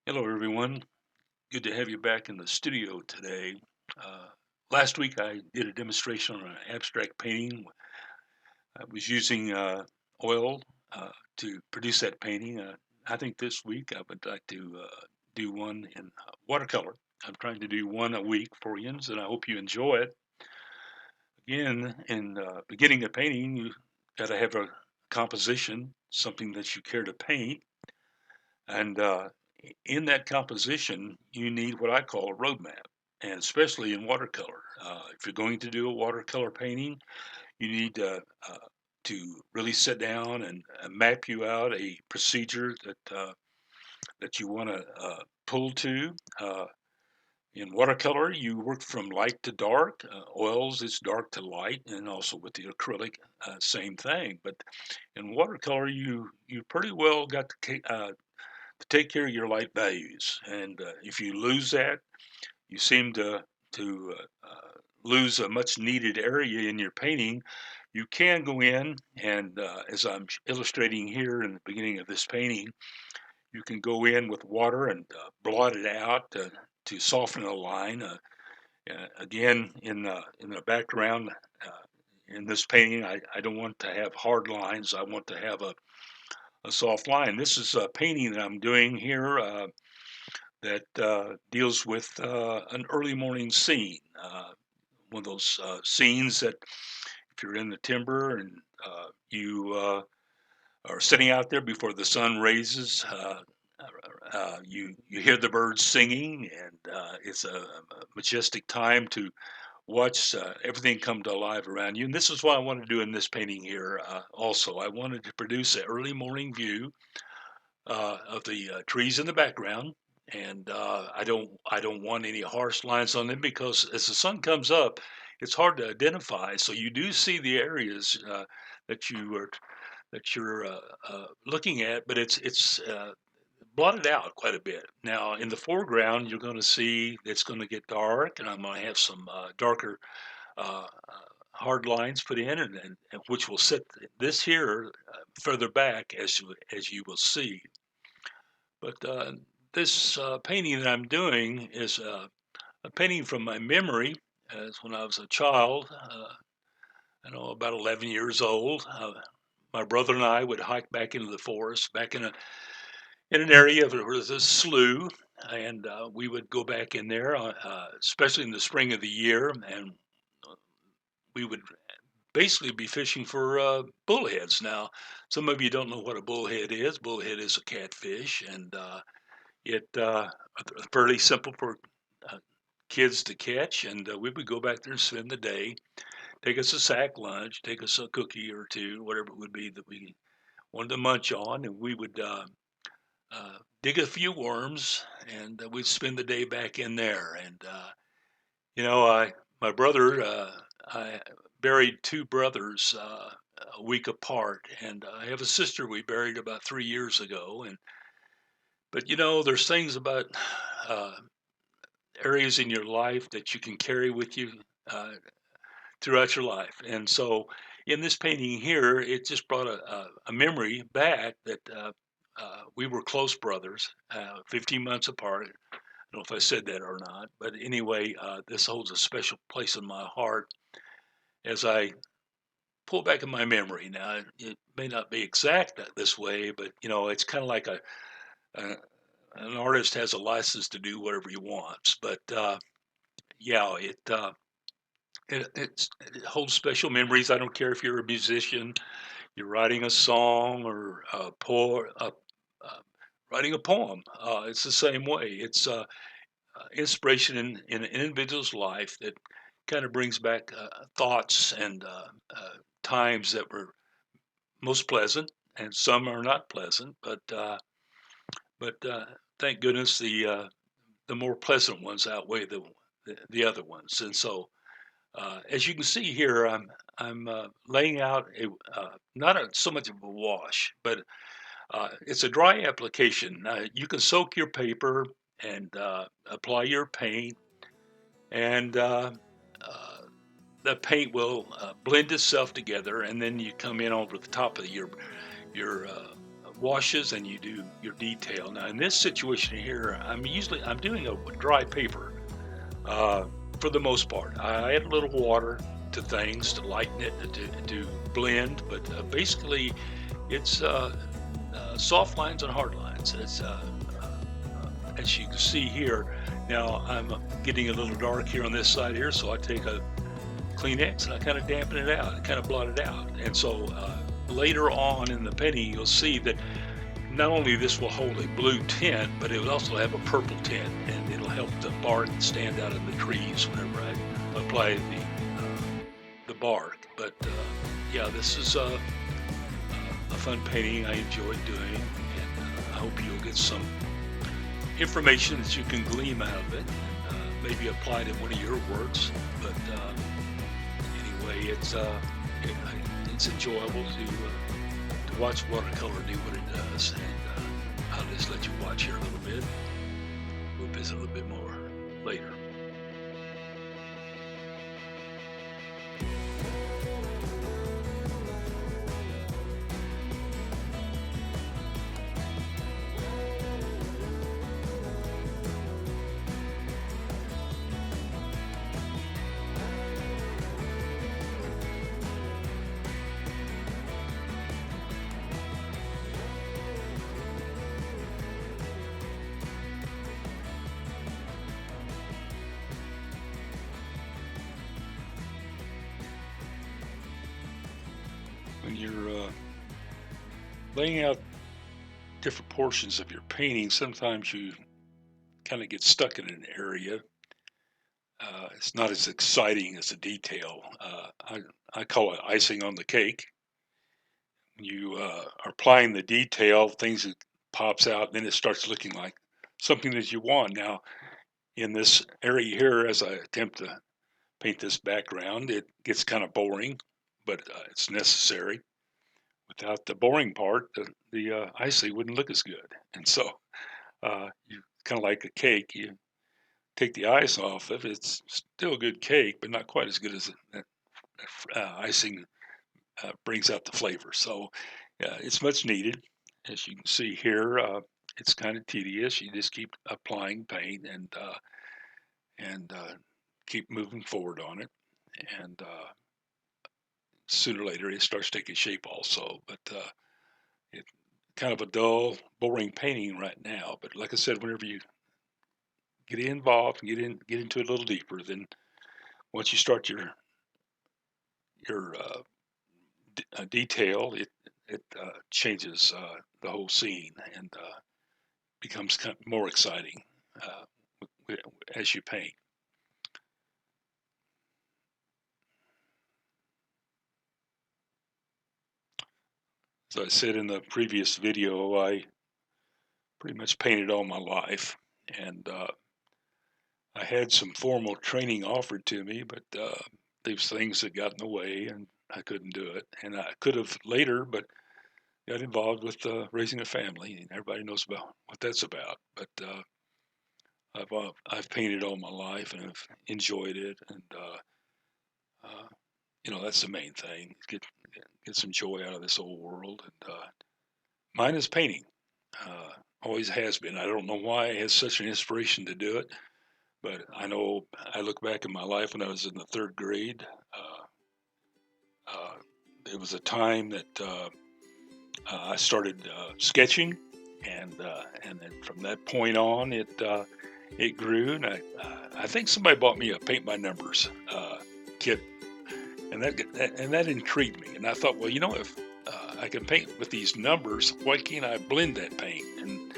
Hello, everyone. Good to have you back in the studio today. Uh, Last week I did a demonstration on an abstract painting. I was using oil to produce that painting. I think this week I would like to do one in watercolor. I'm trying to do one a week for you, and I hope you enjoy it. Again, in beginning a painting, you got to have a composition, something that you care to paint. And in that composition, you need what I call a roadmap, and especially in watercolor. If you're going to do a watercolor painting, you need to really sit down and map you out a procedure that you want to pull to. In watercolor, you work from light to dark. Oils, it's dark to light, and also with the acrylic, same thing. But in watercolor, you pretty well got to take care of your light values. And if you lose that, you seem to lose a much needed area in your painting. You can go in and, as I'm illustrating here in the beginning of this painting, you can go in with water and blot it out to soften a line. Again, in the background in this painting, I don't want to have hard lines. I want to have a soft line. This is a painting that I'm doing here. That deals with an early morning scene. One of those scenes that if you're in the timber and you are sitting out there before the sun raises, you hear the birds singing, and it's a majestic time to watch everything come to life around you. And this is what I want to do in this painting here. Also, I wanted to produce an early morning view of the trees in the background, and I don't want any harsh lines on them because as the sun comes up, it's hard to identify. So you do see the areas that you're looking at, but it's blotted out quite a bit. Now in the foreground, you're going to see it's going to get dark, and I'm going to have some darker. Hard lines put in, and which will set this here further back as you will see. But this painting that I'm doing is a painting from my memory as when I was a child. I know about 11 years old. My brother and I would hike back into the forest, back in an area where there was a slough, and we would go back in there, especially in the spring of the year, and we would basically be fishing for bullheads. Now, some of you don't know what a bullhead is. Bullhead is a catfish, and it fairly simple for uh, kids to catch, and we would go back there and spend the day. Take us a sack lunch, take us a cookie or two, whatever it would be that we wanted to munch on, and we would dig a few worms, and we'd spend the day back in there. And I my brother, I buried two brothers a week apart, and I have a sister we buried about 3 years ago, and but there's things about uh, areas in your life that you can carry with you uh, throughout your life. And so in this painting here, it just brought a memory back that we were close brothers, 15 months apart. I don't know if I said that or not, but anyway, this holds a special place in my heart as I pull back in my memory. Now, it may not be exact this way, but it's kind of like a an artist has a license to do whatever he wants. But yeah, it holds special memories. I don't care if you're a musician, you're writing a song or writing a poem. It's the same way. It's inspiration in an individual's life that kind of brings back thoughts and times that were most pleasant, and some are not pleasant. But thank goodness the more pleasant ones outweigh the other ones. And so as you can see here, I'm laying out not so much of a wash, but it's a dry application. You can soak your paper and apply your paint, and uh, the paint will blend itself together, and then you come in over the top of your washes and you do your detail. Now in this situation here, I'm doing a dry paper uh, for the most part. I add a little water to things to lighten it to blend, but basically it's soft lines and hard lines. As you can see here. Now I'm getting a little dark here on this side here, so I take a Kleenex and I kind of dampen it out, and kind of blot it out. And so later on in the painting, you'll see that not only this will hold a blue tint, but it will also have a purple tint, and it'll help the bark stand out of the trees whenever I apply the bark. But yeah, this is a fun painting I enjoy doing, and I hope you'll get some information that you can glean out of it, and maybe apply it in one of your works. But anyway, it's enjoyable to watch watercolor do what it does, and I'll just let you watch here a little bit. We'll visit a little bit more later. When you're laying out different portions of your painting, sometimes you kind of get stuck in an area. It's not as exciting as a detail. I call it icing on the cake. When you are applying the detail, things that pops out, then it starts looking like something that you want. Now, in this area here, as I attempt to paint this background, it gets kind of boring, but it's necessary. Without the boring part, the icing wouldn't look as good. And so you kind of like a cake, you take the ice off of it, it's still a good cake, but not quite as good as icing brings out the flavor. So it's much needed. As you can see here, it's kind of tedious. You just keep applying paint and keep moving forward on it. And sooner or later, it starts taking shape also. But it's kind of a dull, boring painting right now. But like I said, whenever you get involved and get into it a little deeper, then once you start your detail, it changes the whole scene, and becomes kind of more exciting as you paint. As I said in the previous video, I pretty much painted all my life, and I had some formal training offered to me, but these things that got in the way, and I couldn't do it. And I could have later, but got involved with raising a family, and everybody knows about what that's about. But I've painted all my life, and I've enjoyed it, and that's the main thing. Get some joy out of this old world, and mine is painting. Always has been. I don't know why I had such an inspiration to do it, but I know I look back in my life when I was in the third grade. There was a time that I started sketching, and then from that point on, it grew. And I think somebody bought me a paint by numbers kit, and that intrigued me. And I thought, well, if I can paint with these numbers, why can't I blend that paint? And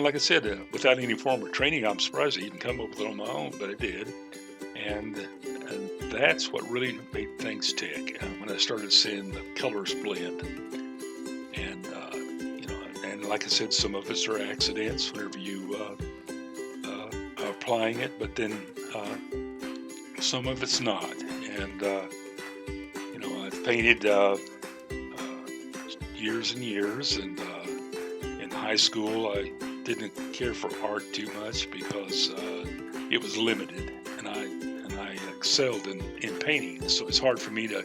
like I said, without any form of training, I'm surprised I even come up with it on my own, but I did. And that's what really made things tick. When I started seeing the colors blend, and and like I said, some of us are accidents whenever you are applying it, but then some of it's not. And I've painted years and years, and in high school I didn't care for art too much because it was limited, and I excelled in painting. So it's hard for me to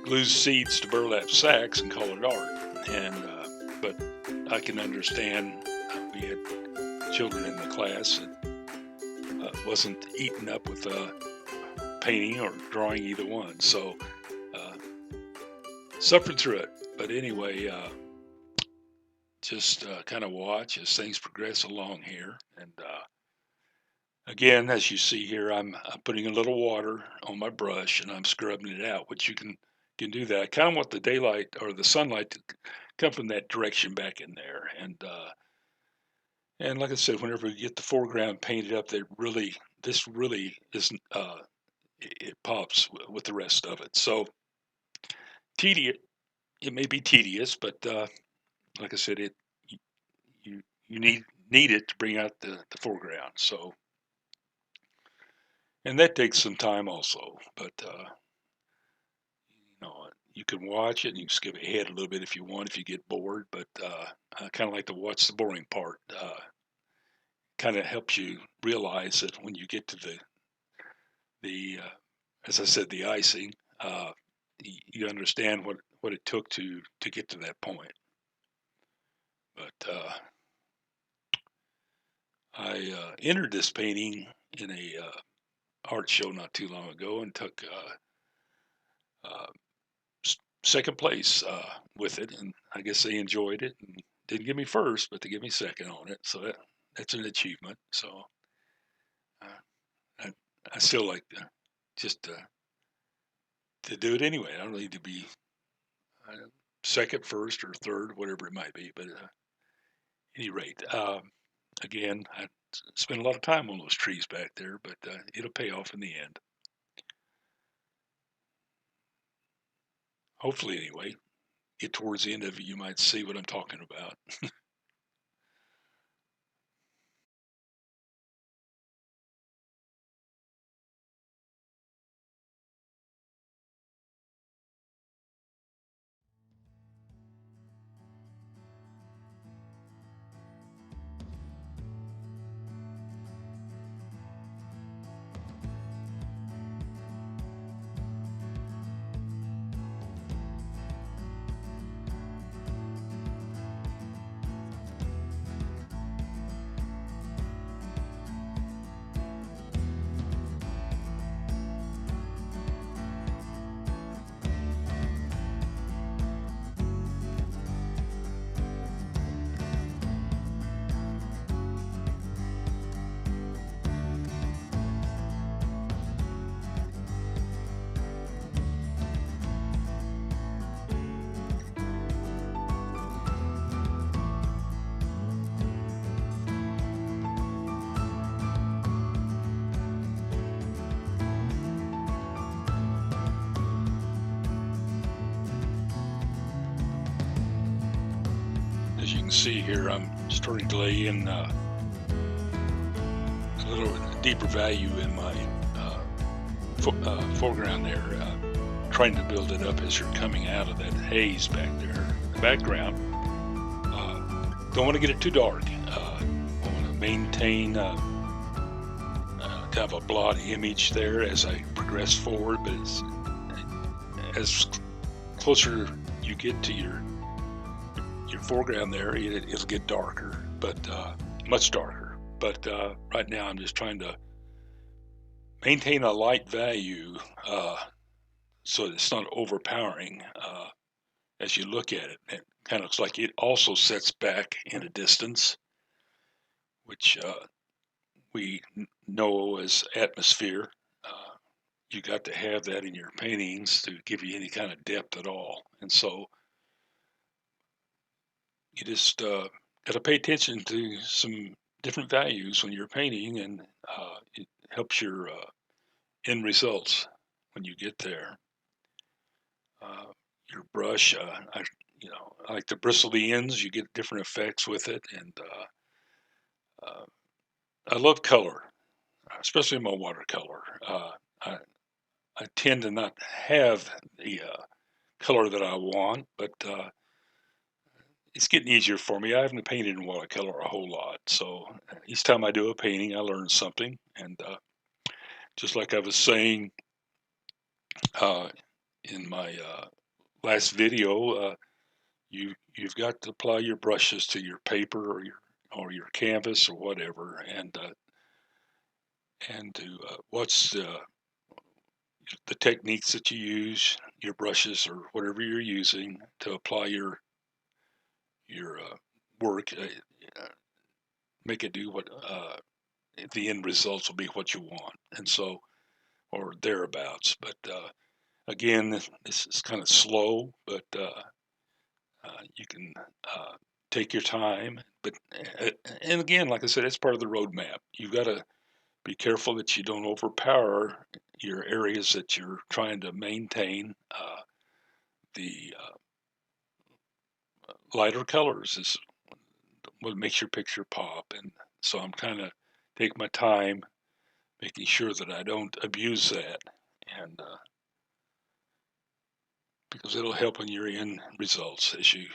glue seeds to burlap sacks and call it art. And but I can understand. We had children in the class that wasn't eaten up with painting or drawing, either one. So uh, suffering through it. But anyway, just kind of watch as things progress along here. And again, as you see here, I'm putting a little water on my brush and I'm scrubbing it out, which you can do that. I kind of want the daylight or the sunlight to come from that direction back in there. And like I said, whenever you get the foreground painted up, this really isn't it pops with the rest of it. So tedious, it may be tedious, but like I said, it you you need it to bring out the foreground. So and that takes some time also, but you can watch it and you can skip ahead a little bit if you want, if you get bored, but I kind of like to watch the boring part. Kind of helps you realize that when you get to the as I said, the icing, you understand what it took to get to that point. But I entered this painting in a art show not too long ago and took uh, second place with it, and I guess they enjoyed it and didn't give me first, but they give me second on it. So that's an achievement. So uh, I, I still like just to do it anyway. I don't need to be uh, second, first, or third, whatever it might be. But any rate, again, I spent a lot of time on those trees back there, but it'll pay off in the end. Hopefully, anyway. Get towards the end of it, you might see what I'm talking about. As you can see here, I'm starting to lay in a little deeper value in my foreground there, trying to build it up as you're coming out of that haze back there in the background. Don't want to get it too dark. I want to maintain kind of a blot image there as I progress forward, but as closer you get to your foreground there, it'll get darker, but much darker. But right now, I'm just trying to maintain a light value so that it's not overpowering as you look at it. It kind of looks like it also sets back in a distance, which we know as atmosphere. Uh, you got to have that in your paintings to give you any kind of depth at all. And so you just got to pay attention to some different values when you're painting, and it helps your end results when you get there. Your brush, I like to bristle the ends. You get different effects with it, and uh, I love color, especially in my watercolor. I, I tend to not have the color that I want, but it's getting easier for me. I haven't painted in watercolor a whole lot, so each time I do a painting, I learn something. And just like I was saying uh, in my last video, you've got to apply your brushes to your paper or your canvas or whatever, and to watch the techniques that you use, your brushes or whatever you're using to apply your work. Make it do what the end results will be what you want, and so or thereabouts. But again, this is kind of slow, but you can take your time. But and again, like I said, it's part of the roadmap. You've got to be careful that you don't overpower your areas that you're trying to maintain. The lighter colors is what makes your picture pop, and so I'm kind of take my time making sure that I don't abuse that, and because it'll help in your end results as you.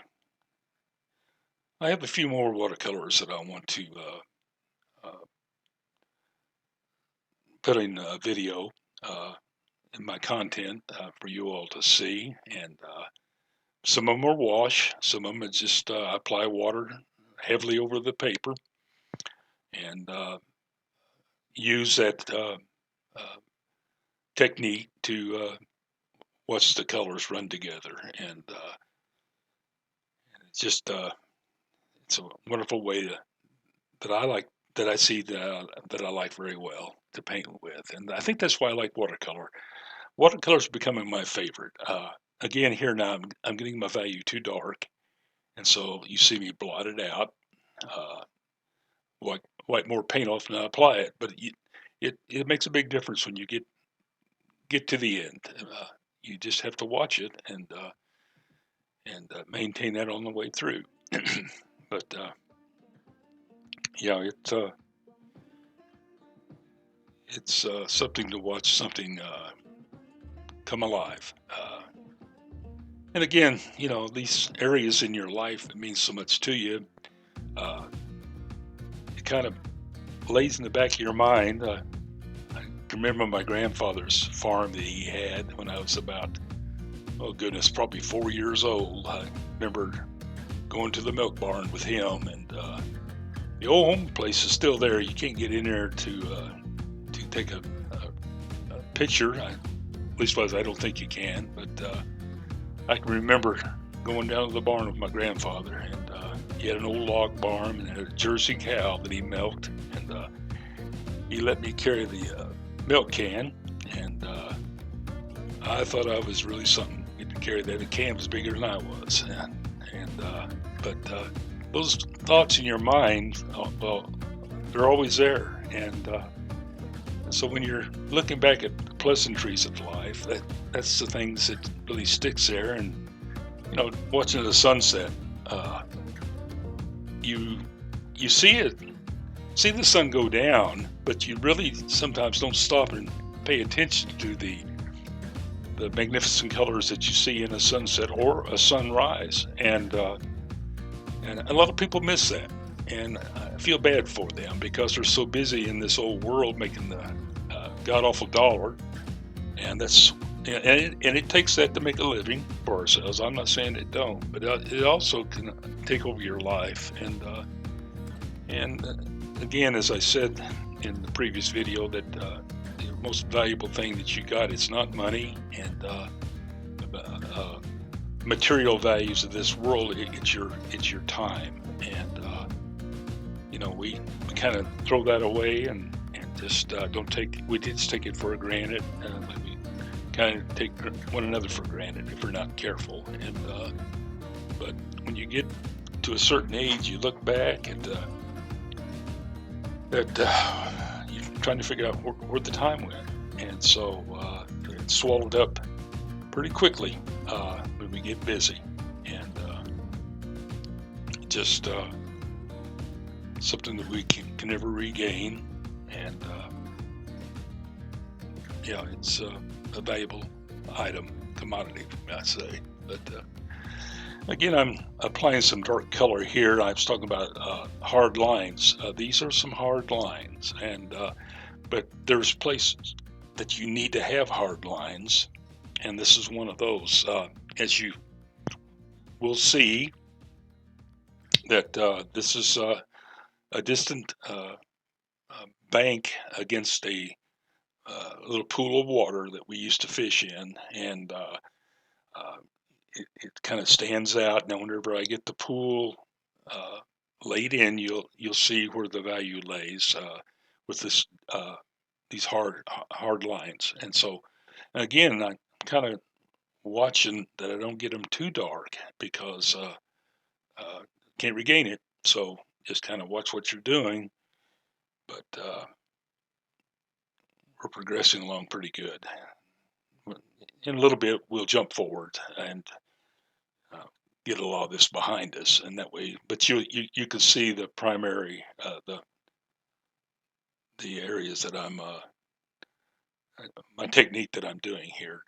I have a few more watercolors that I want to put in a video in my content for you all to see, and some of them are wash, some of them is just apply water heavily over the paper and use that technique to watch the colors run together, and it's just it's a wonderful way that I like that I see that I like very well to paint with, and I think that's why I like watercolor. Watercolor is becoming my favorite. Again, here now I'm getting my value too dark, and so you see me blot it out, uh, wipe more paint off and I apply it. But it makes a big difference when you get to the end. You just have to watch it and maintain that on the way through. But yeah, it's something to watch something come alive. And again, these areas in your life that mean so much to you, it kind of lays in the back of your mind. I can remember my grandfather's farm that he had when I was about, oh goodness, probably 4 years old. I remember going to the milk barn with him, and the old home place is still there. You can't get in there to take a picture. At least I don't think you can, but I can remember going down to the barn with my grandfather, and he had an old log barn and had a Jersey cow that he milked, and he let me carry the milk can, and I thought I was really something to carry that. The can was bigger than I was, but those thoughts in your mind, well, they're always there, and so when you're looking back at the pleasantries of life, that's the things that really sticks there. And watching the sunset, you see the sun go down, but you really sometimes don't stop and pay attention to the magnificent colors that you see in a sunset or a sunrise, and a lot of people miss that, and I feel bad for them because they're so busy in this old world making the god awful dollar, and it takes that to make a living for ourselves. I'm not saying it don't, but it also can take over your life, and again, as I said in the previous video, that the most valuable thing that you got, it's not money and material values of this world. It's your time, and we kind of throw that away and just we just take it for granted, and we kind of take one another for granted if we're not careful. And but when you get to a certain age, you look back and you're trying to figure out where the time went, and so it's swallowed up pretty quickly when we get busy, and just something that we can never regain. And it's a valuable item, commodity, I say. But again, I'm applying some dark color here. I was talking about hard lines. These are some hard lines, and but there's places that you need to have hard lines, and this is one of those. As you we'll see that this is a distant bank against a little pool of water that we used to fish in, and uh, it kind of stands out. Now, whenever I get the pool uh, laid in, you'll see where the value lays with this these hard lines. And so, again, I'm kind of watching that I don't get them too dark because uh, can't regain it. So just kind of watch what you're doing, but we're progressing along pretty good. In a little bit, we'll jump forward and uh, get a lot of this behind us, and that way. But you can see the primary the areas that I'm my technique that I'm doing here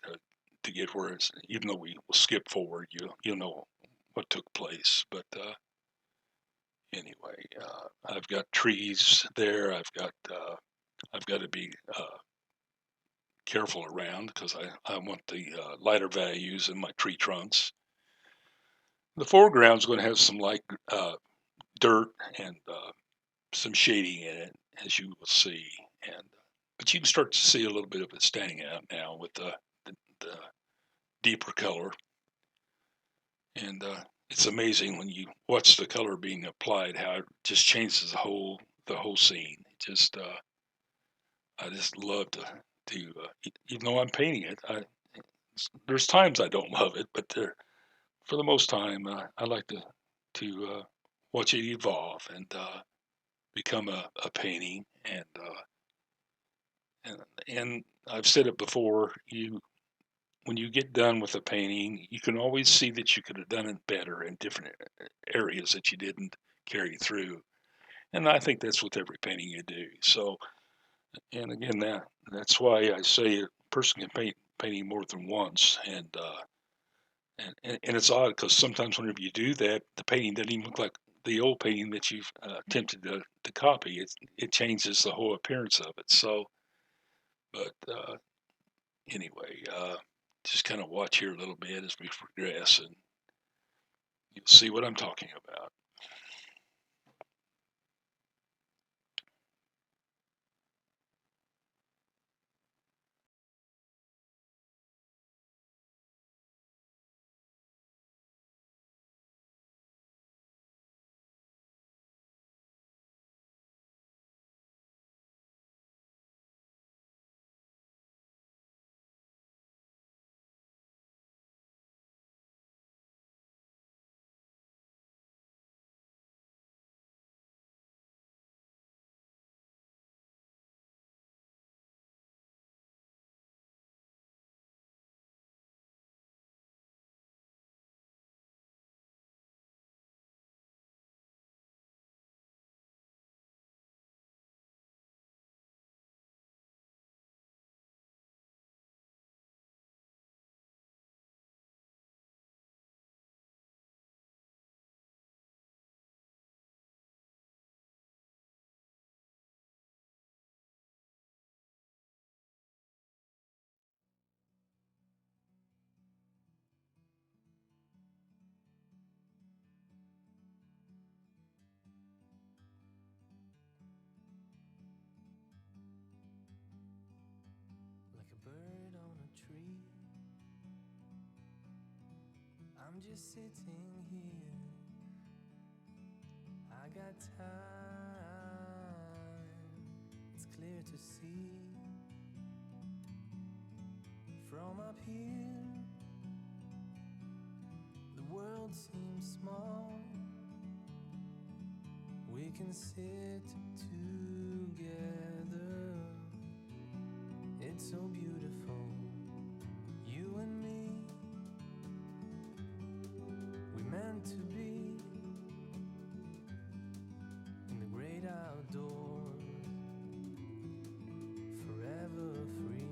to get where it's. Even though we will skip forward, you'll know what took place. But anyway, I've got trees there. I've got to be careful around because I want the lighter values in my tree trunks. The foreground is going to have some light dirt and some shading in it, as you will see. And but you can start to see a little bit of it standing out now with the deeper color. And it's amazing when you watch the color being applied how it just changes the whole scene. It just I just love to even though I'm painting it, there's times I don't love it, but for the most time I like to watch it evolve and become a painting. And and I've said it before, you when you get done with a painting, you can always see that you could have done it better in different areas that you didn't carry through. And I think that's with every painting you do. So, and again, that's why I say a person can paint painting more than once. And it's odd because sometimes whenever you do that, the painting doesn't even look like the old painting that you've attempted to copy. It changes the whole appearance of it. So, but anyway, just kind of watch here a little bit as we progress, and you'll see what I'm talking about. Like a bird on a tree, I'm just sitting here. I got time, it's clear to see. From up here, the world seems small. We can sit together. It's so beautiful, you and me. We meant to be in the great outdoors, forever free.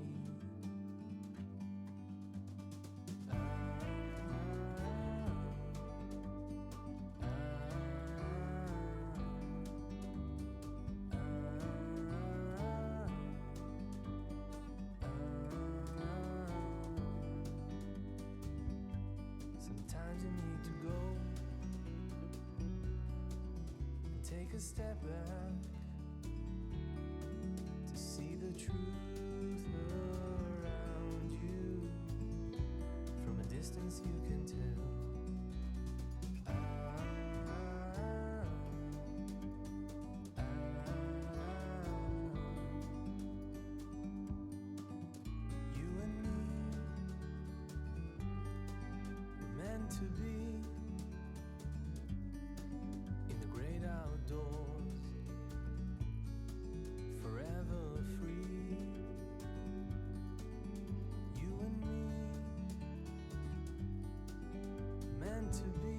Sometimes you need to go a step back to see the truth around you. From a distance you can tell. Ah, ah, you and me were meant to be in the great outdoors, forever free. You and me, meant to be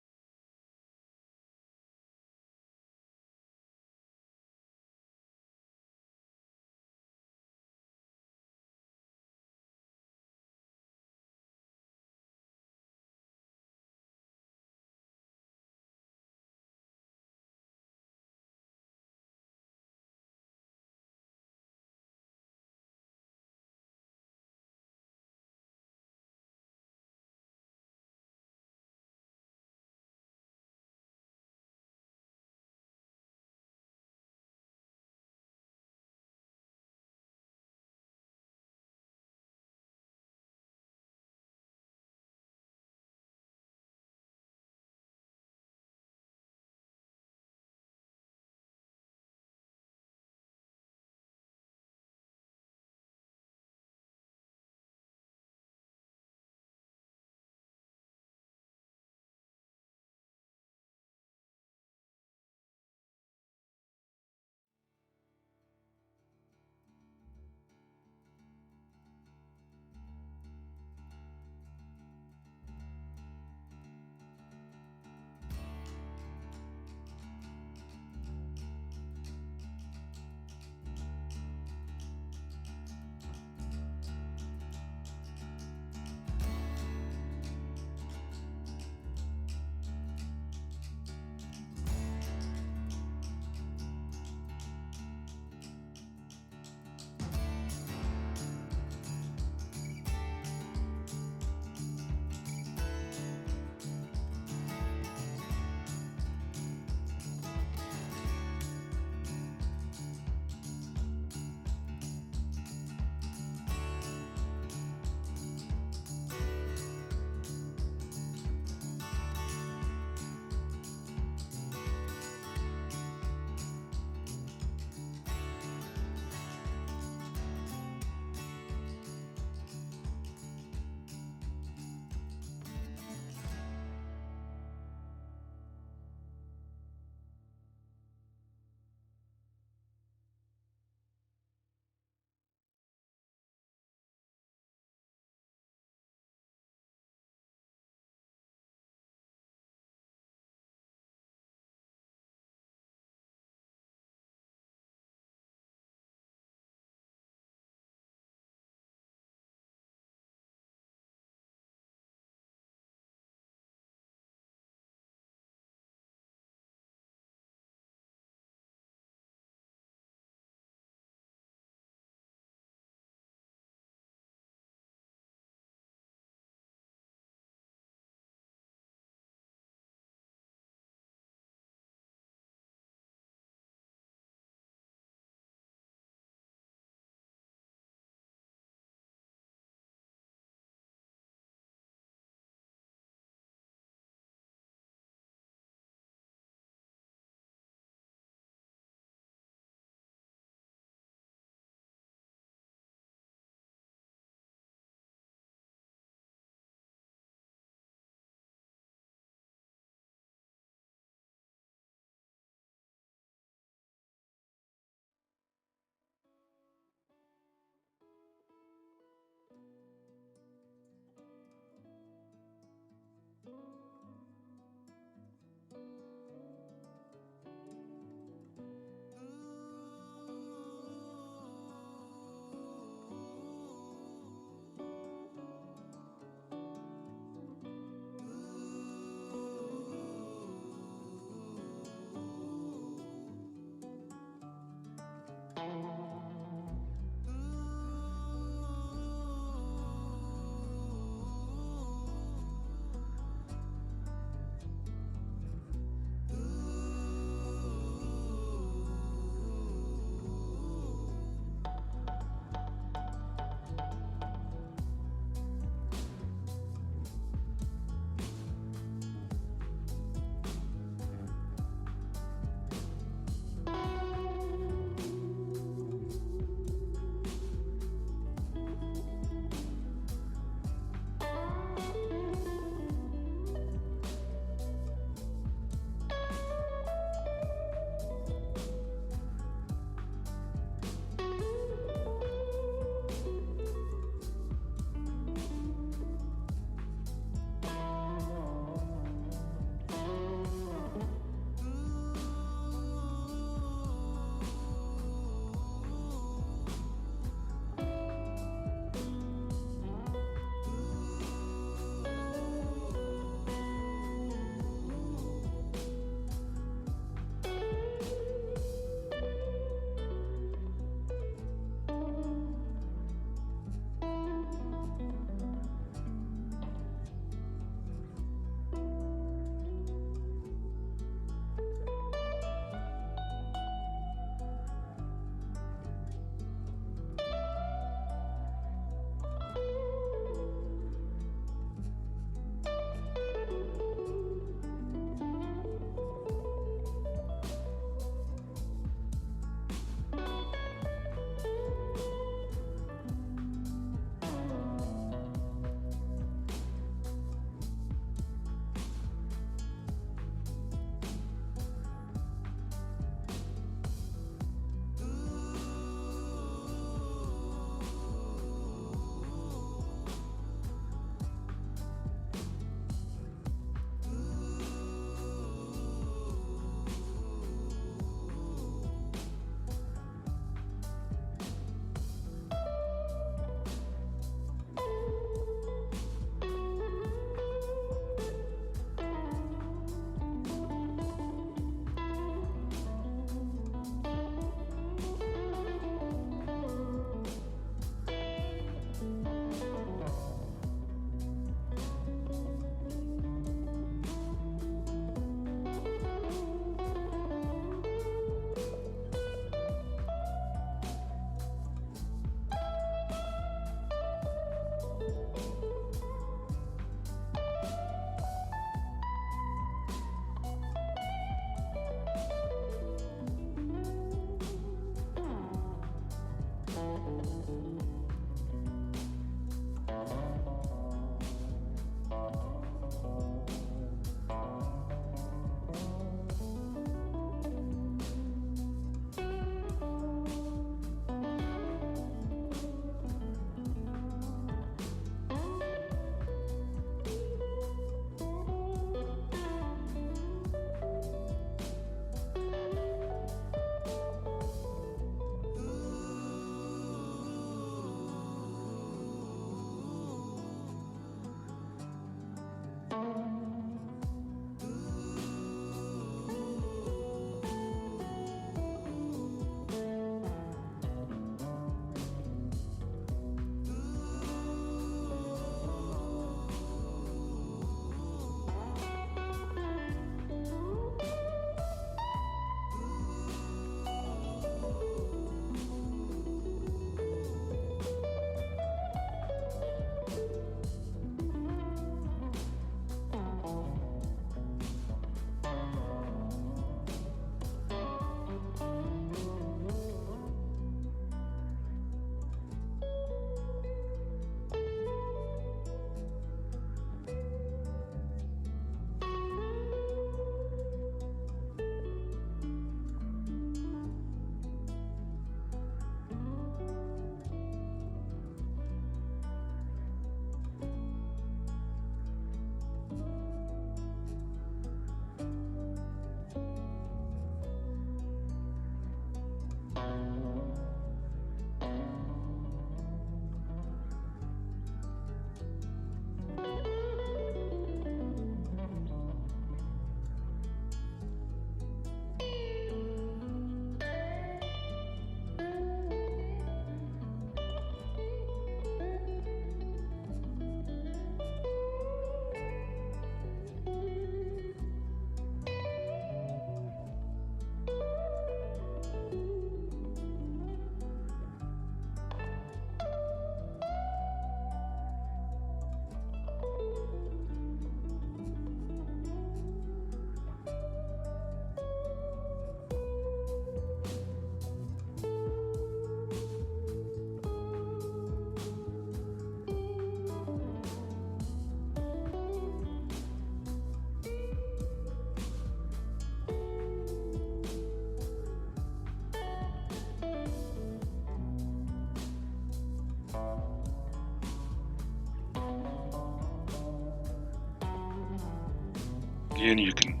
Again, you can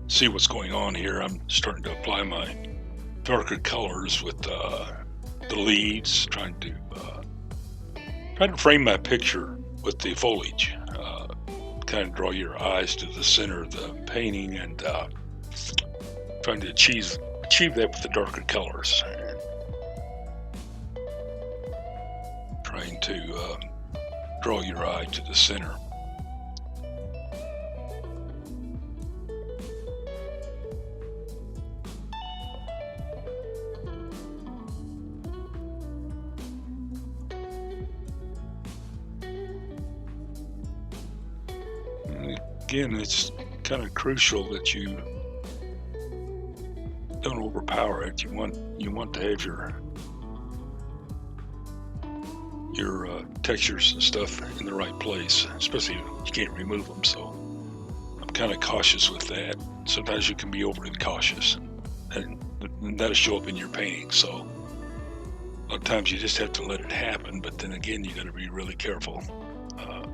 see what's going on here. I'm starting to apply my darker colors with the leaves, trying to frame my picture with the foliage. Kind of draw your eyes to the center of the painting, and trying to achieve that with the darker colors. And trying to draw your eye to the center. And again, it's kind of crucial that you don't overpower it. You want to have your textures and stuff in the right place, especially if you can't remove them. So I'm kind of cautious with that. Sometimes you can be overly cautious, and that'll show up in your painting. So a lot of times you just have to let it happen, but then again, you got to be really careful. Uh,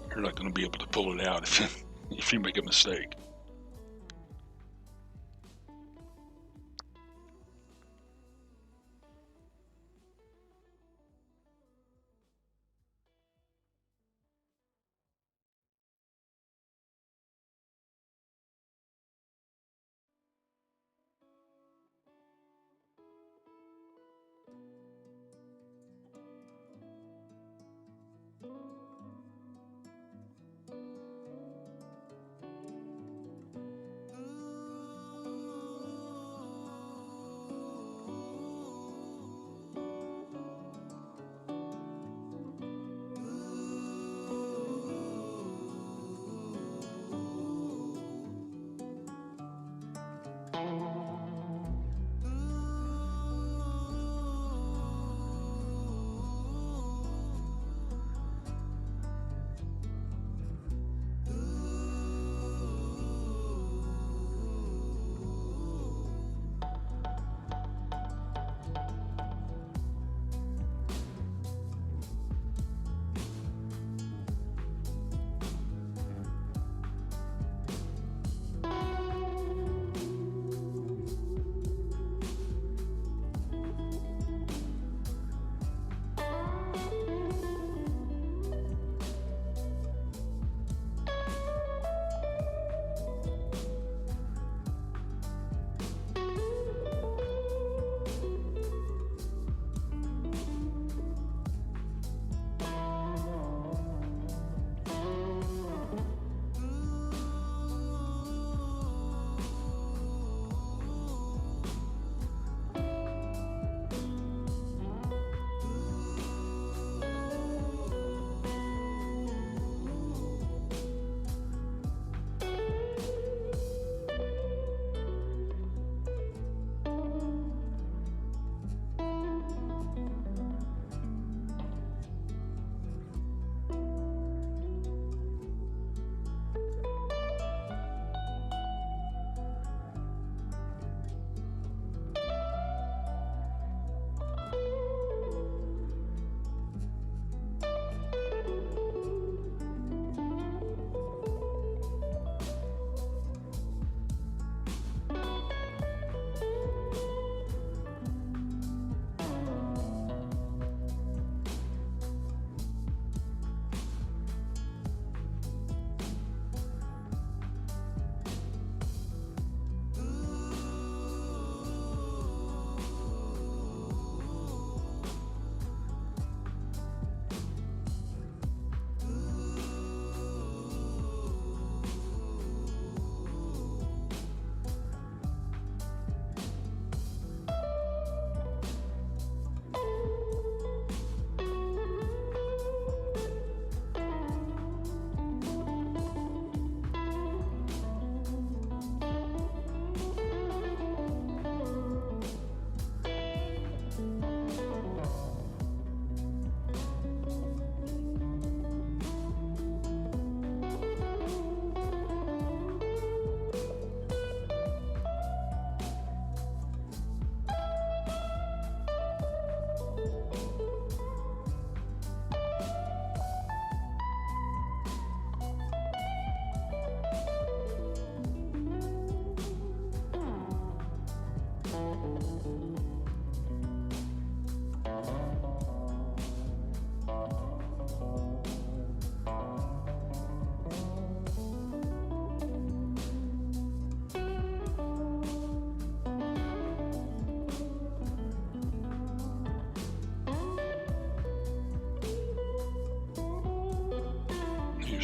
you're not going to be able to pull it out if you make a mistake.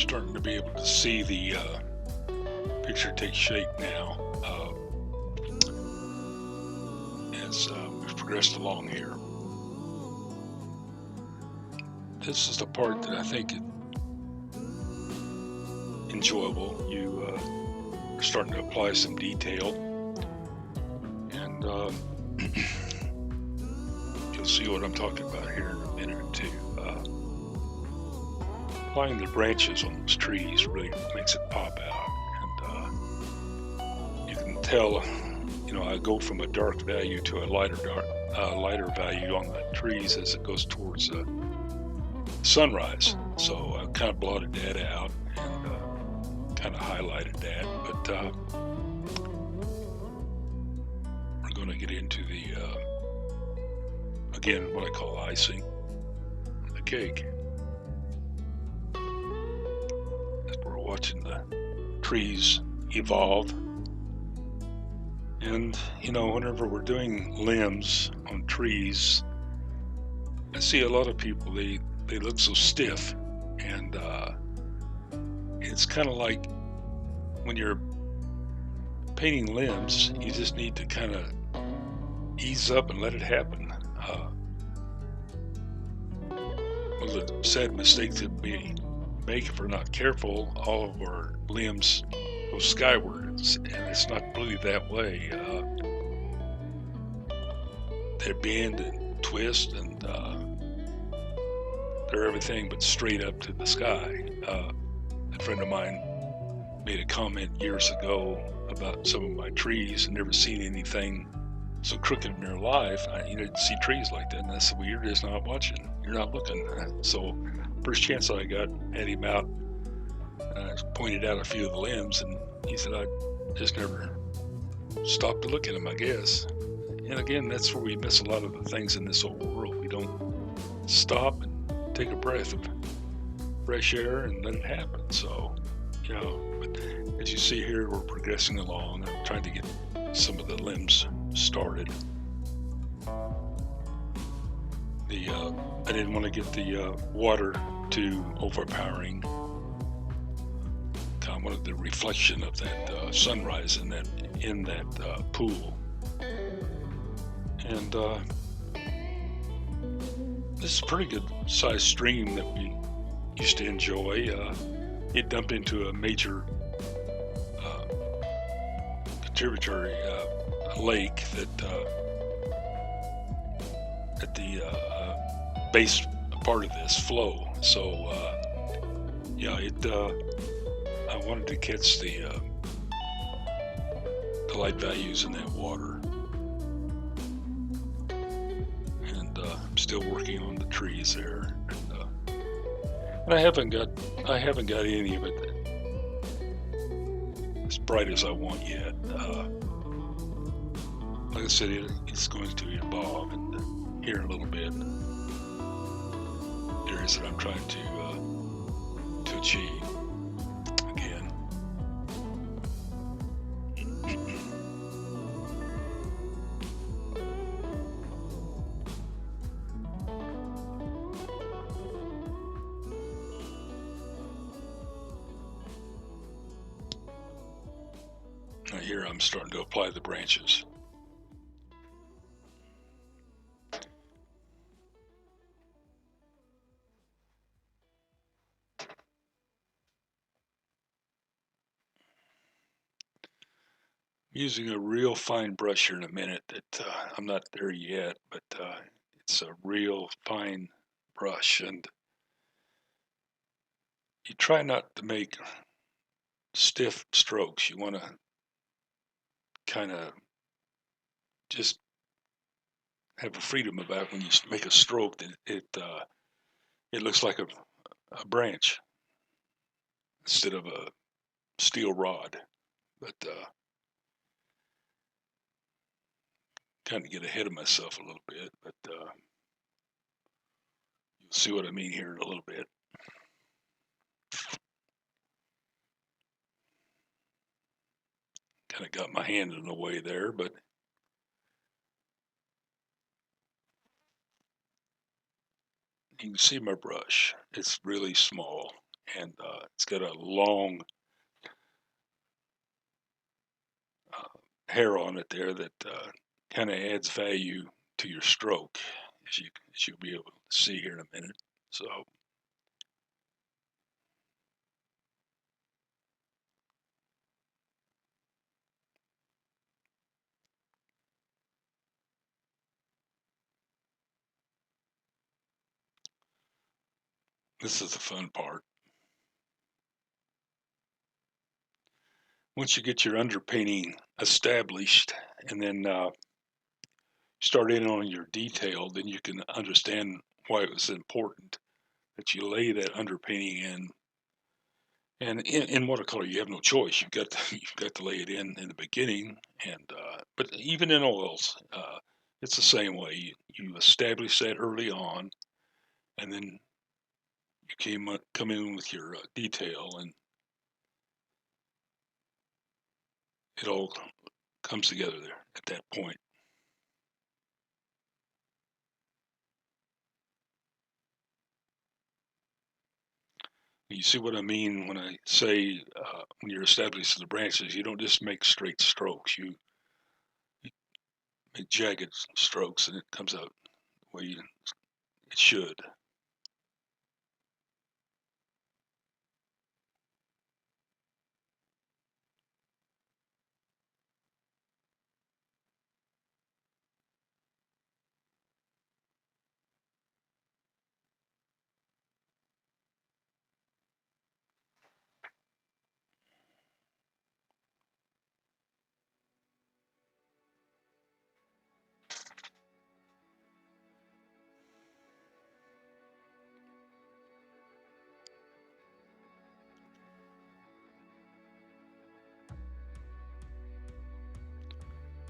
starting to be able to see the picture take shape now as we've progressed along here. This is the part that I think is enjoyable. You are starting to apply some detail, and you'll see what I'm talking about here in a minute or two. Applying the branches on those trees really makes it pop out, and you can tell. I go from a dark value to a lighter value on the trees as it goes towards sunrise. So I kind of blotted that out and kind of highlighted that. But we're going to get into the again, what I call icing on the cake. As we're watching the trees evolve. And, whenever we're doing limbs on trees, I see a lot of people, they look so stiff. And it's kind of like when you're painting limbs, you just need to kind of ease up and let it happen. One of the sad mistakes that we make if we're not careful, all of our limbs go skyward, and it's not really that way. They bend and twist, and they're everything but straight up to the sky. A friend of mine made a comment years ago about some of my trees and never seen anything so crooked in their life. You didn't see trees like that, and I said, "Well, you're just not watching. You're not looking." So, first chance I got, had him out. I pointed out a few of the limbs, and he said, "I just never stopped to look at them, I guess." And again, that's where we miss a lot of the things in this old world. We don't stop and take a breath of fresh air and let it happen. So, but as you see here, we're progressing along. I'm trying to get some of the limbs started. I didn't want to get the water too overpowering. I wanted the reflection of that sunrise in that pool. And this is a pretty good sized stream that we used to enjoy. It dumped into a major contributory lake that at the base part of this flow. So I wanted to catch the light values in that water, and I'm still working on the trees there, and I haven't got any of it as bright as I want yet. Like I said, it's going to evolve, and here in a little bit, areas that I'm trying to achieve again. Now here I'm starting to apply the branches. Using a real fine brush here in a minute. That I'm not there yet, but it's a real fine brush, and you try not to make stiff strokes. You want to kind of just have a freedom about it. When you make a stroke that it looks like a branch instead of a steel rod. But kind of get ahead of myself a little bit, but you'll see what I mean here in a little bit. Kind of got my hand in the way there, but you can see my brush. It's really small, and it's got a long uh, hair on it there that kind of adds value to your stroke, as you'll be able to see here in a minute. So this is the fun part. Once you get your underpainting established, and then start in on your detail, then you can understand why it was important that you lay that underpainting in. And in watercolor, you have no choice. You've got to lay it in the beginning, and but even in oils, it's the same way. You establish that early on, and then you come in with your detail, and it all comes together there at that point. You see what I mean when I say when you're establishing the branches, you don't just make straight strokes. You make jagged strokes, and it comes out the way it should.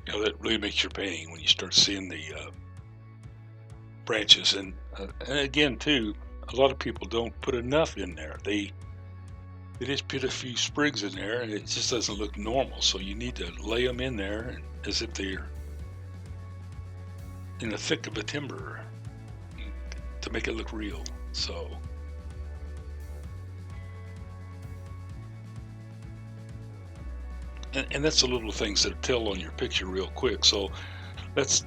You know, that really makes your painting when you start seeing the branches. And again, too, a lot of people don't put enough in there. They just put a few sprigs in there, and it just doesn't look normal. So you need to lay them in there as if they're in the thick of a timber to make it look real. So and that's the little things that tell on your picture real quick. So that's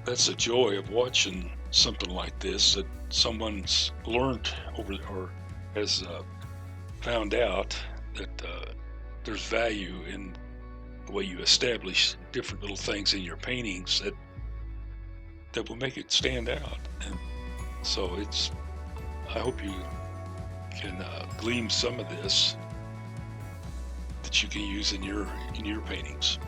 that's the joy of watching something like this that someone's learned over or has found out that there's value in the way you establish different little things in your paintings that will make it stand out. And so I hope you can glean some of this that you can use in your paintings.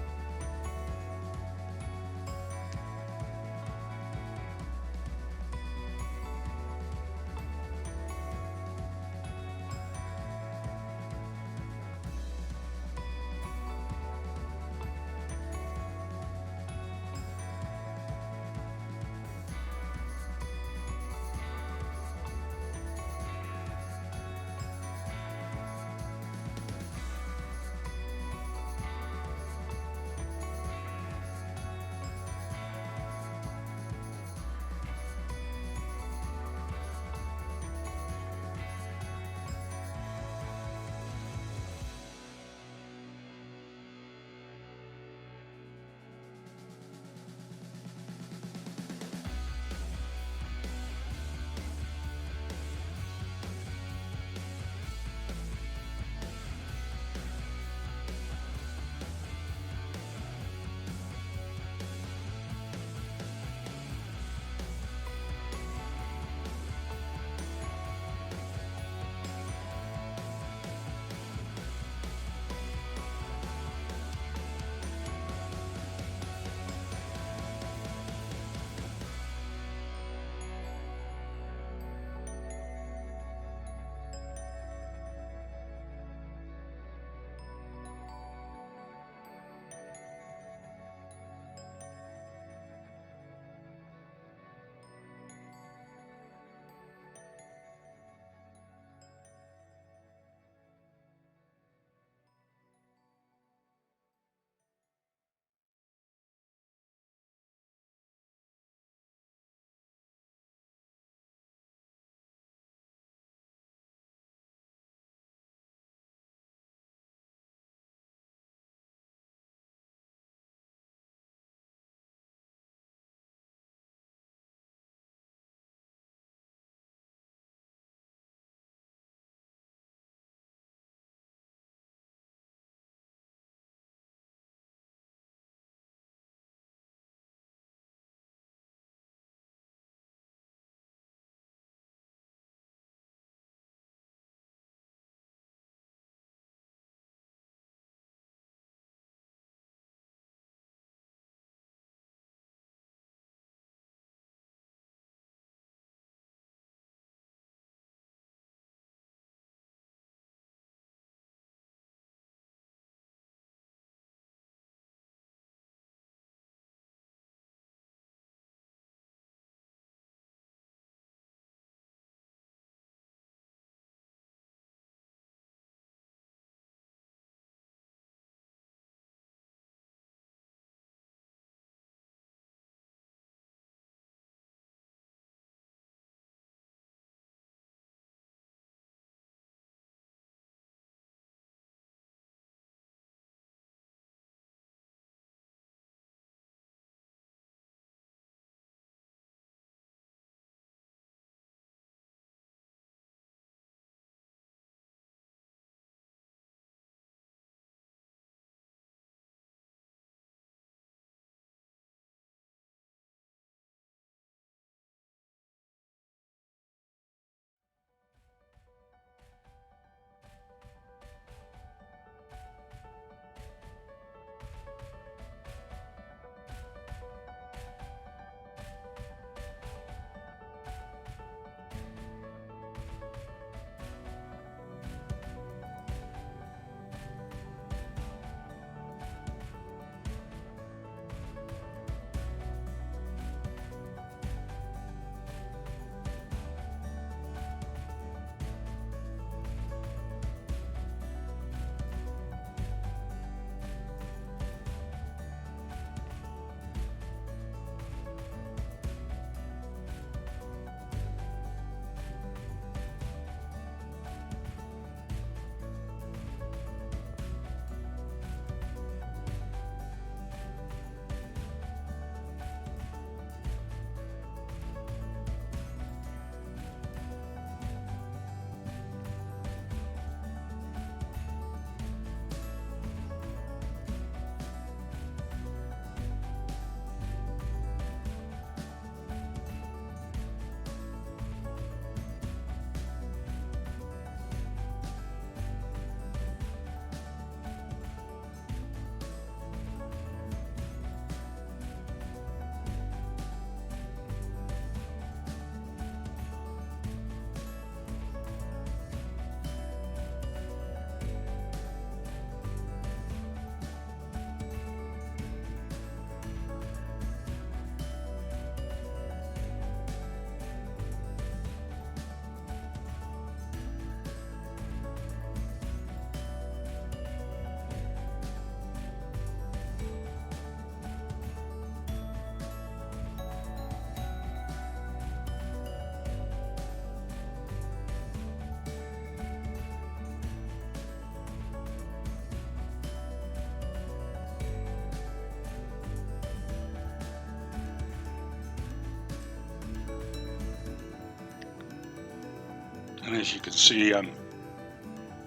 And as you can see, I'm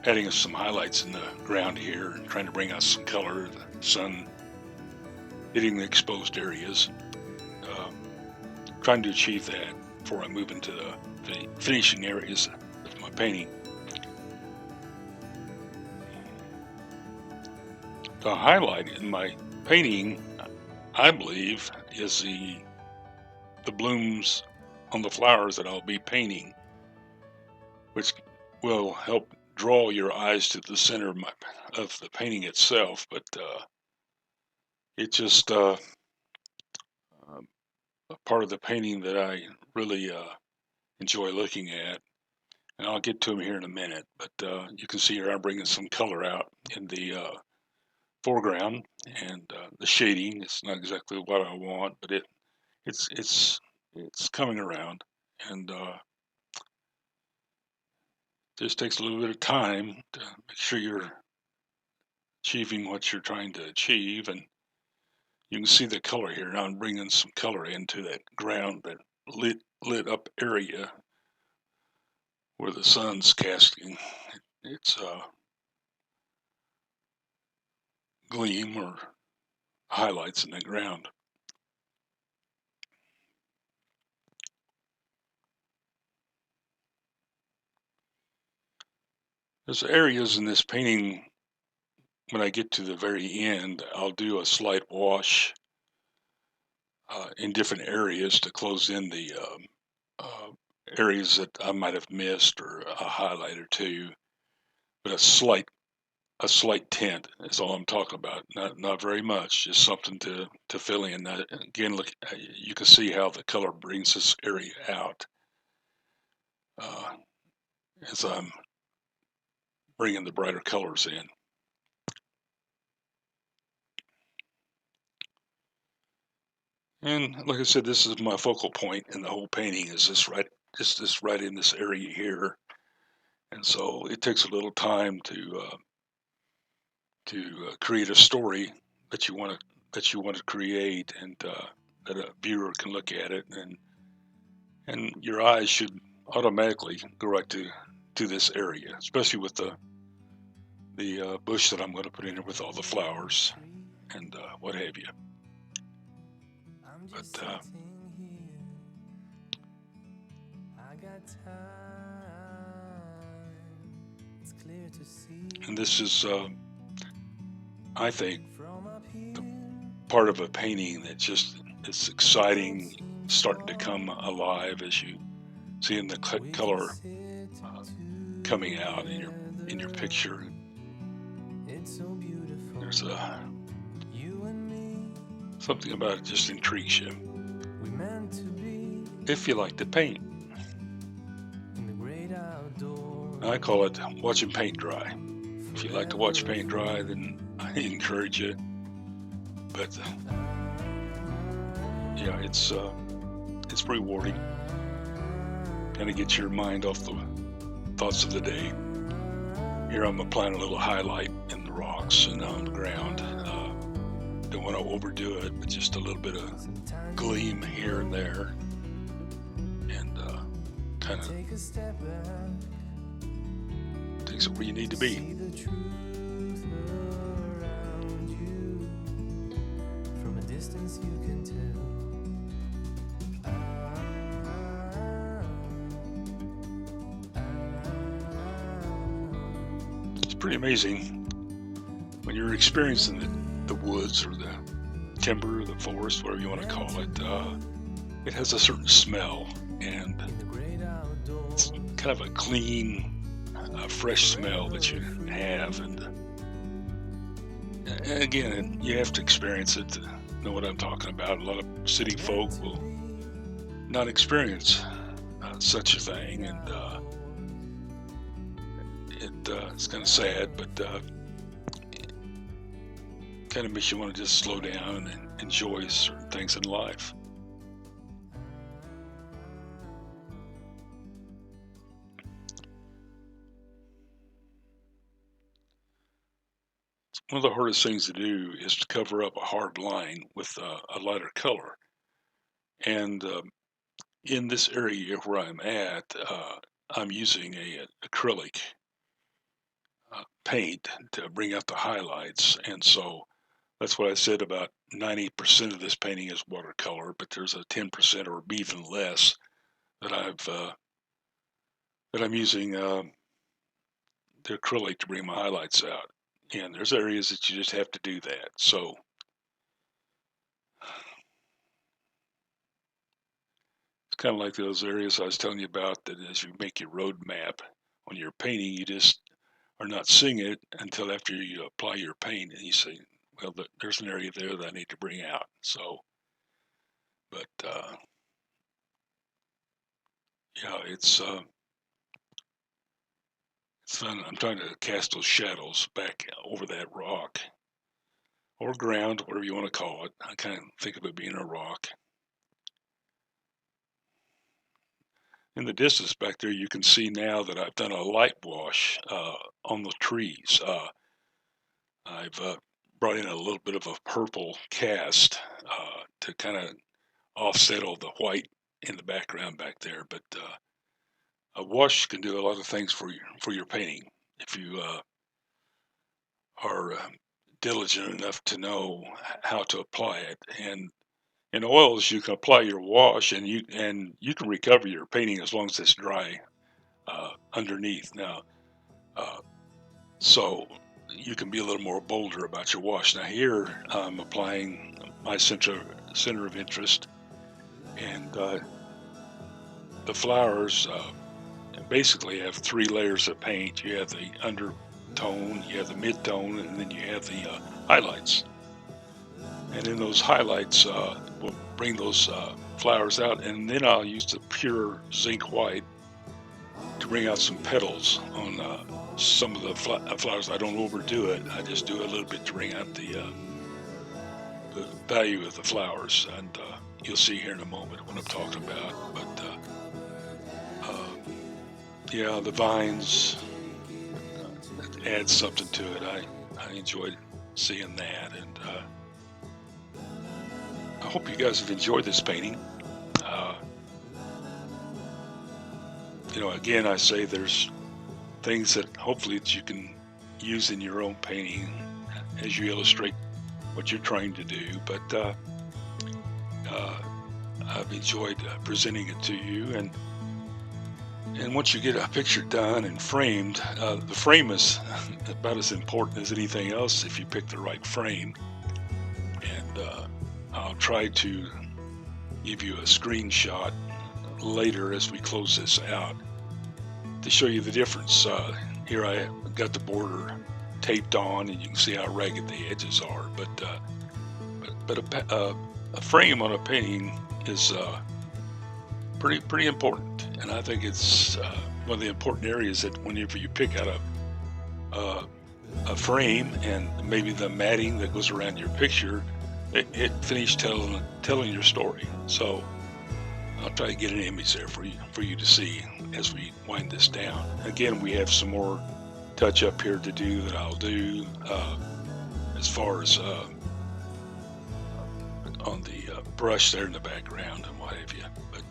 adding some highlights in the ground here and trying to bring out some color, the sun hitting the exposed areas. Uh, Trying to achieve that before I move into the finishing areas of my painting. The highlight in my painting, I believe, is the blooms on the flowers that I'll be painting, which will help draw your eyes to the center of the painting itself. But it's just um, a part of the painting that I really enjoy looking at. And I'll get to them here in a minute. But you can see here I'm bringing some color out in the foreground, and the shading. It's not exactly what I want, but it's it's it's coming around, and just takes a little bit of time to make sure you're achieving what you're trying to achieve. And you can see the color here. Now I'm bringing some color into that ground, that lit up area where the sun's casting its gleam or highlights in the ground. There's areas in this painting, when I get to the very end, I'll do a slight wash in different areas to close in the uh, areas that I might have missed, or a highlight or two. But a slight tint is all I'm talking about. Not very much, just something to fill in. Again, look, you can see how the color brings this area out uh, as I'm bringing the brighter colors in. And like I said, this is my focal point in the whole painting. Is this right in this area here? And so it takes a little time to create a story that you want to create, and that a viewer can look at it, and your eyes should automatically go right to this area, especially with the bush that I'm going to put in here with all the flowers and what have you. But and this is, I think, the part of a painting that just it's exciting, starting to come alive as you see in the color uh, coming out in your picture. There's something about it just intrigues you if you like to paint. I call it watching paint dry. If you like to watch paint dry, then I encourage you. But yeah, it's rewarding. Kind of get your mind off the thoughts of the day. Here I'm applying a little highlight in the rocks and on the ground. Don't want to overdo it, but just a little bit of gleam here and there, and kind of takes it where you need to be. It's pretty amazing when you're experiencing the woods or the timber, the forest, whatever you want to call it. It has a certain smell, and it's kind of a clean, fresh smell that you have. And again, you have to experience it to know what I'm talking about. A lot of city folk will not experience such a thing, and it's kind of sad, but kind of makes you want to just slow down and enjoy certain things in life. One of the hardest things to do is to cover up a hard line with a lighter color. And in this area where I'm at, I'm using a acrylic paint to bring out the highlights, and so that's what I said. About 90% of this painting is watercolor, but there's a 10% or even less that I'm using the acrylic to bring my highlights out. And there's areas that you just have to do that. So it's kind of like those areas I was telling you about, that as you make your road map on your painting, you just are not seeing it until after you apply your paint, and you say, well, there's an area there that I need to bring out. So, but yeah, it's fun. I'm trying to cast those shadows back over that rock or ground, whatever you want to call it. I kind of think of it being a rock. In the distance back there, you can see now that I've done a light wash on the trees. I've brought in a little bit of a purple cast to kind of offset all the white in the background back there. But a wash can do a lot of things for your painting if you are diligent enough to know how to apply it. And in oils, you can apply your wash, and you can recover your painting as long as it's dry underneath. Now, uh, so you can be a little more bolder about your wash. Now here, I'm applying my center of interest, and the flowers basically have three layers of paint. You have the undertone, you have the mid-tone, and then you have the highlights. And in those highlights, we'll bring those flowers out, and then I'll use the pure zinc white to bring out some petals on some of the flowers. I don't overdo it. I just do a little bit to bring out the value of the flowers, and you'll see here in a moment what I'm talking about. But yeah, the vines add something to it. I enjoyed seeing that, and I hope you guys have enjoyed this painting. Uh, again, I say there's things that hopefully that you can use in your own painting as you illustrate what you're trying to do. But I've enjoyed presenting it to you, and once you get a picture done and framed, the frame is about as important as anything else if you pick the right frame. And I'll try to give you a screenshot later as we close this out to show you the difference. Here I got the border taped on, and you can see how ragged the edges are. But a frame on a painting is pretty important, and I think it's one of the important areas that whenever you pick out a frame and maybe the matting that goes around your picture, it finished telling your story. So I'll try to get an image there for you to see as we wind this down. Again, we have some more touch up here to do that I'll do as far as on the brush there in the background and what have you. But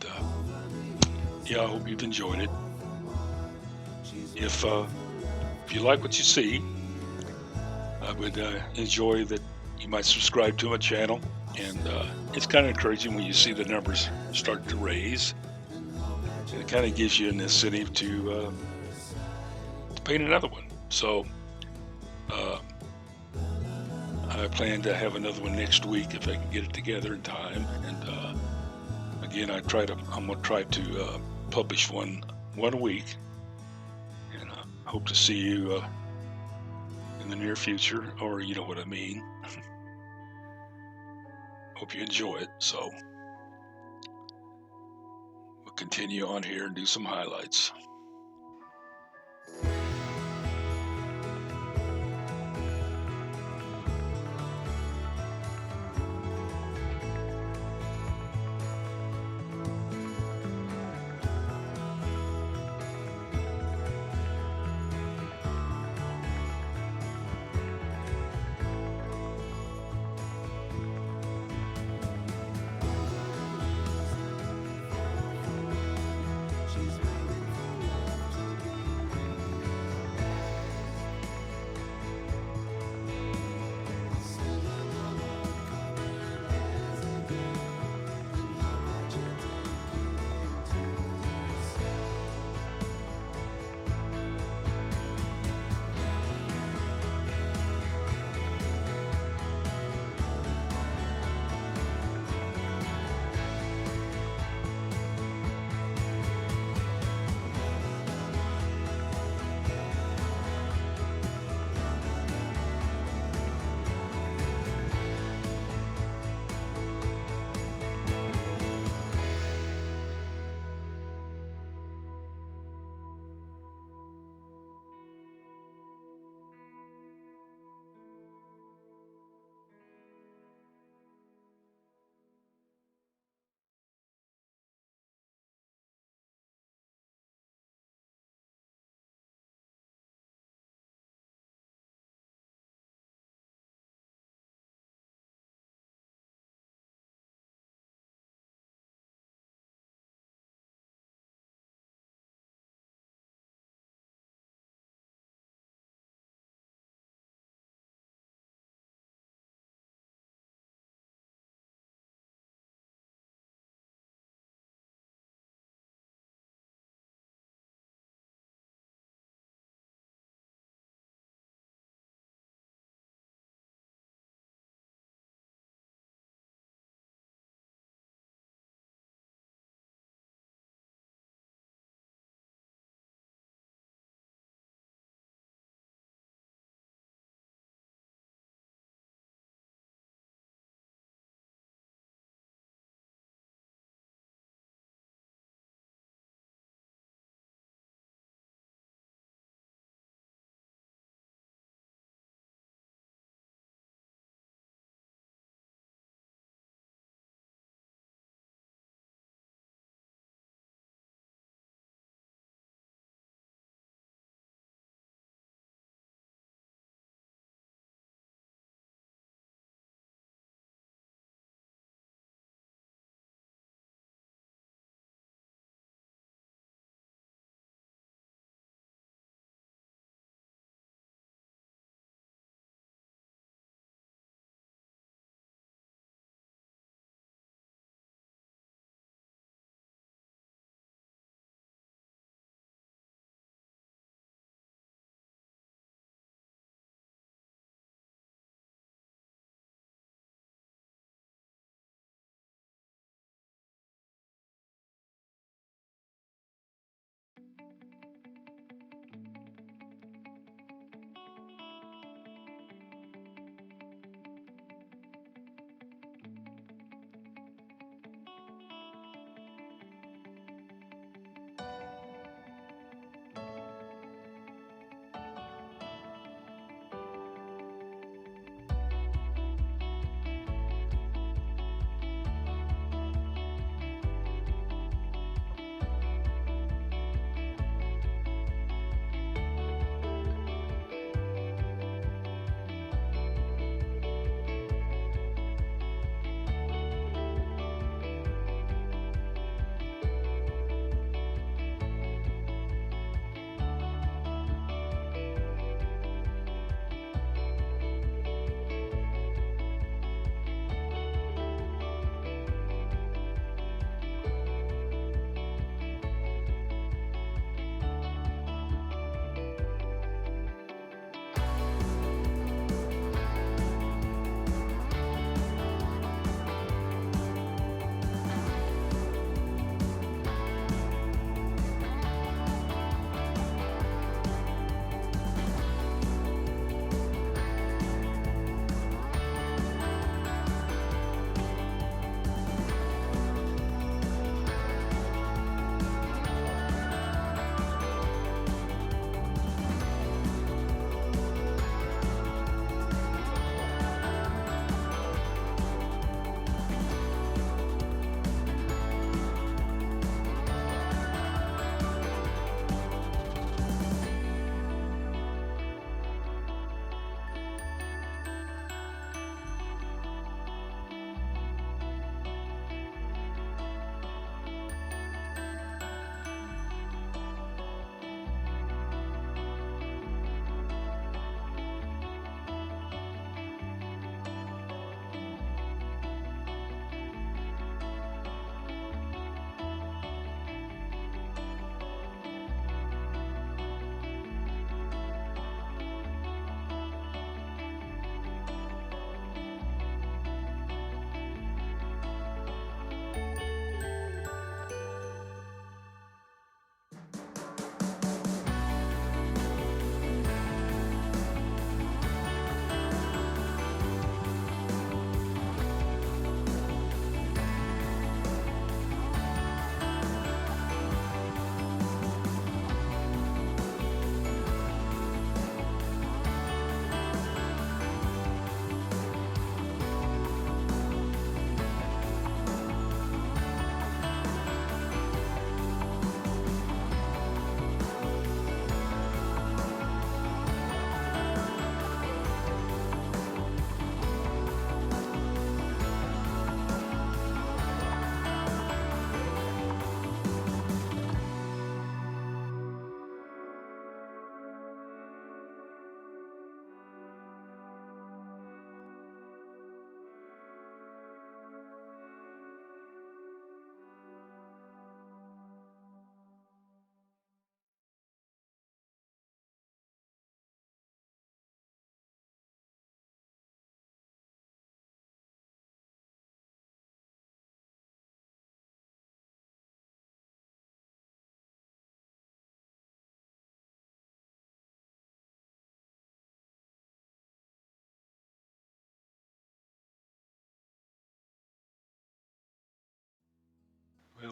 yeah, I hope you've enjoyed it. If you like what you see, I would enjoy that you might subscribe to my channel, and it's kind of encouraging when you see the numbers start to raise. And it kind of gives you an incentive to paint another one. So I plan to have another one next week if I can get it together in time. And again, I'm gonna try to publish one a week, and I hope to see you in the near future, or you know what I mean. Hope you enjoy it. So we'll continue on here and do some highlights.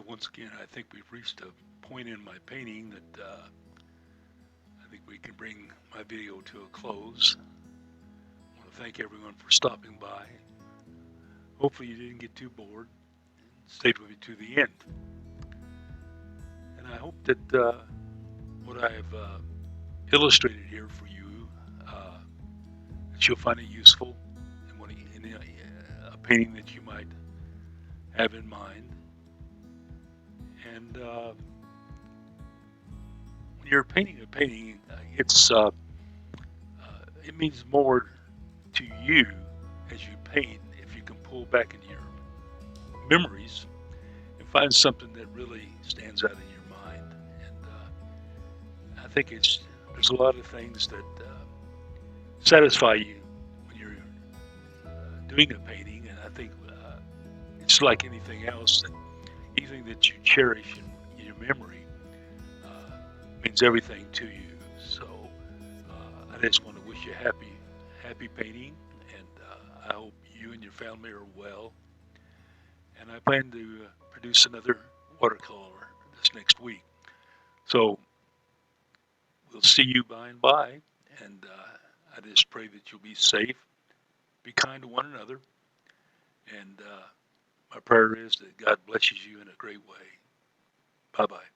once again, I think we've reached a point in my painting that I think we can bring my video to a close. I want to thank everyone for stopping by. Hopefully you didn't get too bored and stayed with me to the end. And I hope that what I've illustrated here for you, uh, that you'll find it useful in a painting that you might have in mind. And when you're painting a painting, it means more to you as you paint if you can pull back into your memories and find something that really stands out in your mind. And I think there's a lot of things that satisfy you when you're doing a painting, and I think it's like anything else that anything that you cherish in your memory uh, means everything to you. So I just want to wish you happy painting, and I hope you and your family are well. And I plan to produce another watercolor this next week. So we'll see you by and by, and I just pray that you'll be safe, be kind to one another, and my prayer is that God blesses you in a great way. Bye bye.